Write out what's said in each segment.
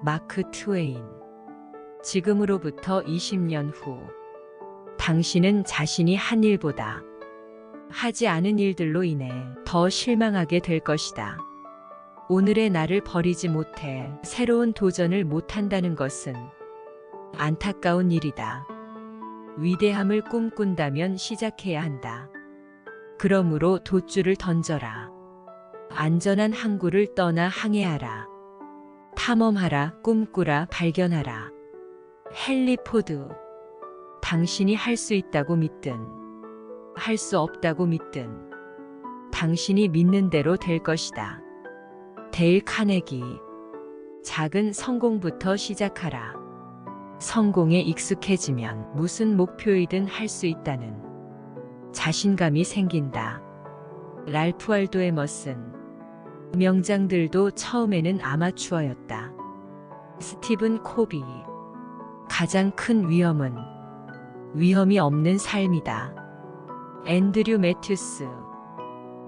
마크 트웨인. 지금으로부터 20년 후, 당신은 자신이 한 일보다 하지 않은 일들로 인해 더 실망하게 될 것이다. 오늘의 나를 버리지 못해 새로운 도전을 못한다는 것은 안타까운 일이다. 위대함을 꿈꾼다면 시작해야 한다. 그러므로 돛줄을 던져라. 안전한 항구를 떠나 항해하라. 탐험하라, 꿈꾸라, 발견하라. 헨리 포드. 당신이 할 수 있다고 믿든 할 수 없다고 믿든 당신이 믿는 대로 될 것이다. 데일 카네기. 작은 성공부터 시작하라. 성공에 익숙해지면 무슨 목표이든 할 수 있다는 자신감이 생긴다. 랄프 waldo 에머슨. 명장들도 처음에는 아마추어였다. 스티븐 코비. 가장 큰 위험은 위험이 없는 삶이다. 앤드류 매튜스.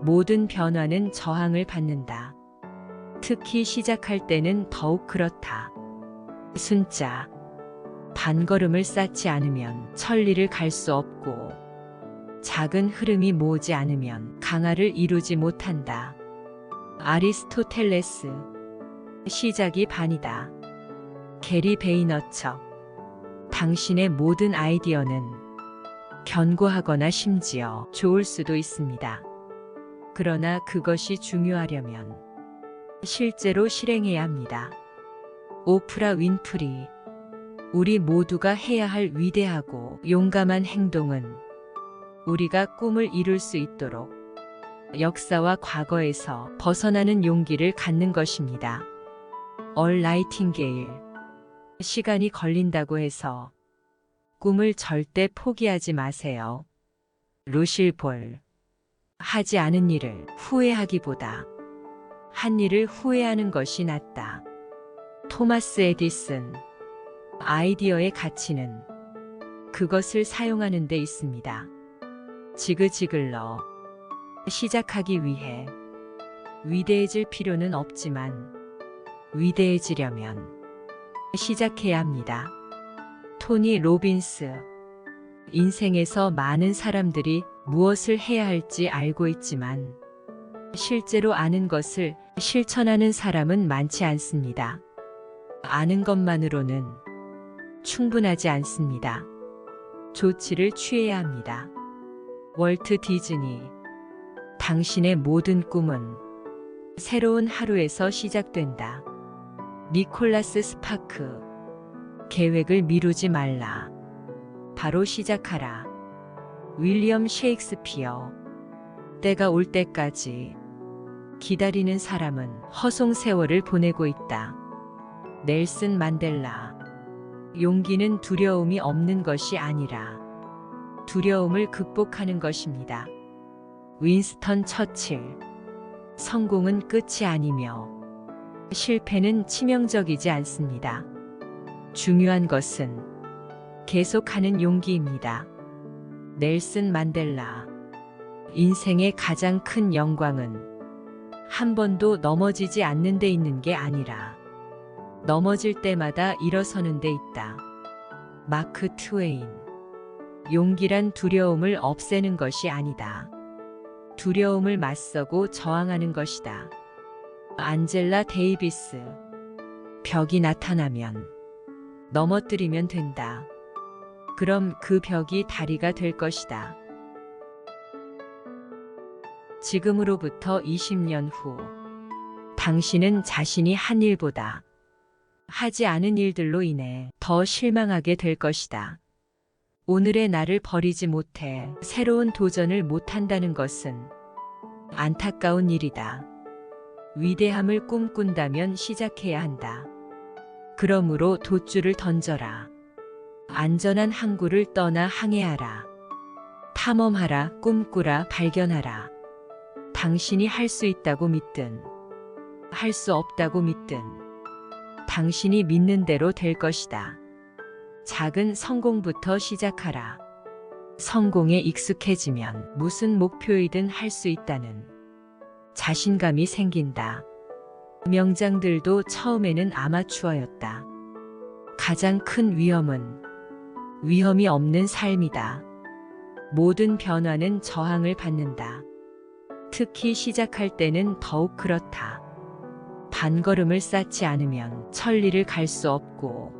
모든 변화는 저항을 받는다. 특히 시작할 때는 더욱 그렇다. 순자. 반걸음을 쌓지 않으면 천리를 갈 수 없고, 작은 흐름이 모으지 않으면 강화를 이루지 못한다. 아리스토텔레스. 시작이 반이다. 게리 베이너처. 당신의 모든 아이디어는 견고하거나 심지어 좋을 수도 있습니다. 그러나 그것이 중요하려면 실제로 실행해야 합니다. 오프라 윈프리. 우리 모두가 해야 할 위대하고 용감한 행동은 우리가 꿈을 이룰 수 있도록 역사와 과거에서 벗어나는 용기를 갖는 것입니다. 얼 나이팅게일. 시간이 걸린다고 해서 꿈을 절대 포기하지 마세요. 루실 볼. 하지 않은 일을 후회하기보다 한 일을 후회하는 것이 낫다. 토마스 에디슨. 아이디어의 가치는 그것을 사용하는 데 있습니다. 지그 지글러. 시작하기 위해 위대해질 필요는 없지만 위대해지려면 시작해야 합니다. 토니 로빈스. 인생에서 많은 사람들이 무엇을 해야 할지 알고 있지만 실제로 아는 것을 실천하는 사람은 많지 않습니다. 아는 것만으로는 충분하지 않습니다. 조치를 취해야 합니다. 월트 디즈니. 당신의 모든 꿈은 새로운 하루에서 시작된다. 니콜라스 스파크. 계획을 미루지 말라. 바로 시작하라. 윌리엄 셰익스피어. 때가 올 때까지 기다리는 사람은 허송세월을 보내고 있다. 넬슨 만델라. 용기는 두려움이 없는 것이 아니라 두려움을 극복하는 것입니다. 윈스턴 처칠. 성공은 끝이 아니며 실패는 치명적이지 않습니다. 중요한 것은 계속하는 용기입니다. 넬슨 만델라. 인생의 가장 큰 영광은 한 번도 넘어지지 않는 데 있는 게 아니라 넘어질 때마다 일어서는 데 있다. 마크 트웨인. 용기란 두려움을 없애는 것이 아니다. 두려움을 맞서고 저항하는 것이다. 안젤라 데이비스. 벽이 나타나면 넘어뜨리면 된다. 그럼 그 벽이 다리가 될 것이다. 지금으로부터 20년 후, 당신은 자신이 한 일보다 하지 않은 일들로 인해 더 실망하게 될 것이다. 오늘의 나를 버리지 못해 새로운 도전을 못한다는 것은 안타까운 일이다. 위대함을 꿈꾼다면 시작해야 한다. 그러므로 돛줄을 던져라. 안전한 항구를 떠나 항해하라. 탐험하라, 꿈꾸라, 발견하라. 당신이 할 수 있다고 믿든 할 수 없다고 믿든 당신이 믿는 대로 될 것이다. 작은 성공부터 시작하라. 성공에 익숙해지면 무슨 목표이든 할 수 있다는 자신감이 생긴다. 명장들도 처음에는 아마추어였다. 가장 큰 위험은 위험이 없는 삶이다. 모든 변화는 저항을 받는다. 특히 시작할 때는 더욱 그렇다. 반걸음을 쌓지 않으면 천리를 갈 수 없고,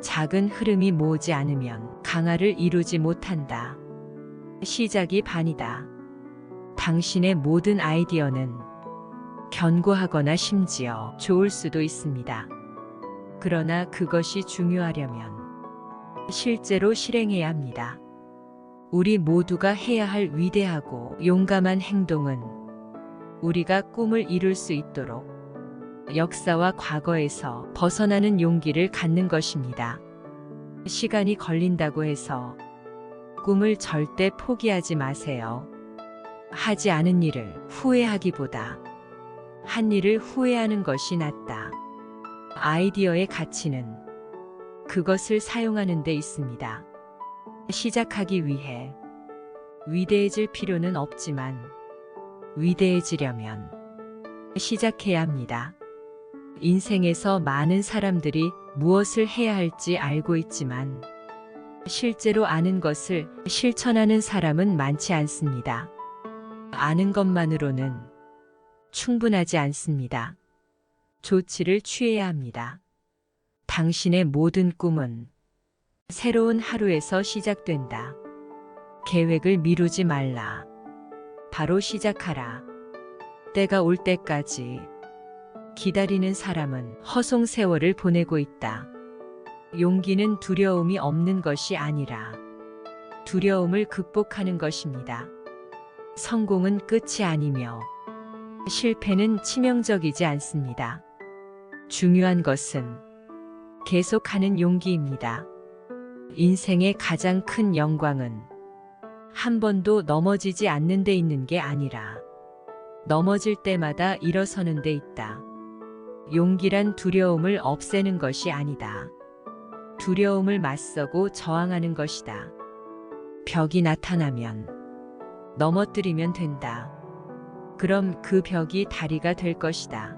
작은 흐름이 모으지 않으면 강화를 이루지 못한다. 시작이 반이다. 당신의 모든 아이디어는 견고하거나 심지어 좋을 수도 있습니다. 그러나 그것이 중요하려면 실제로 실행해야 합니다. 우리 모두가 해야 할 위대하고 용감한 행동은 우리가 꿈을 이룰 수 있도록 역사와 과거에서 벗어나는 용기를 갖는 것입니다. 시간이 걸린다고 해서 꿈을 절대 포기하지 마세요. 하지 않은 일을 후회하기보다 한 일을 후회하는 것이 낫다. 아이디어의 가치는 그것을 사용하는 데 있습니다. 시작하기 위해 위대해질 필요는 없지만 위대해지려면 시작해야 합니다. 인생에서 많은 사람들이 무엇을 해야 할지 알고 있지만 실제로 아는 것을 실천하는 사람은 많지 않습니다. 아는 것만으로는 충분하지 않습니다. 조치를 취해야 합니다. 당신의 모든 꿈은 새로운 하루에서 시작된다. 계획을 미루지 말라. 바로 시작하라. 때가 올 때까지 기다리는 사람은 허송세월을 보내고 있다. 용기는 두려움이 없는 것이 아니라 두려움을 극복하는 것입니다. 성공은 끝이 아니며 실패는 치명적이지 않습니다. 중요한 것은 계속하는 용기입니다. 인생의 가장 큰 영광은 한 번도 넘어지지 않는 데 있는 게 아니라 넘어질 때마다 일어서는 데 있다. 용기란 두려움을 없애는 것이 아니다. 두려움을 맞서고 저항하는 것이다. 벽이 나타나면 넘어뜨리면 된다. 그럼 그 벽이 다리가 될 것이다.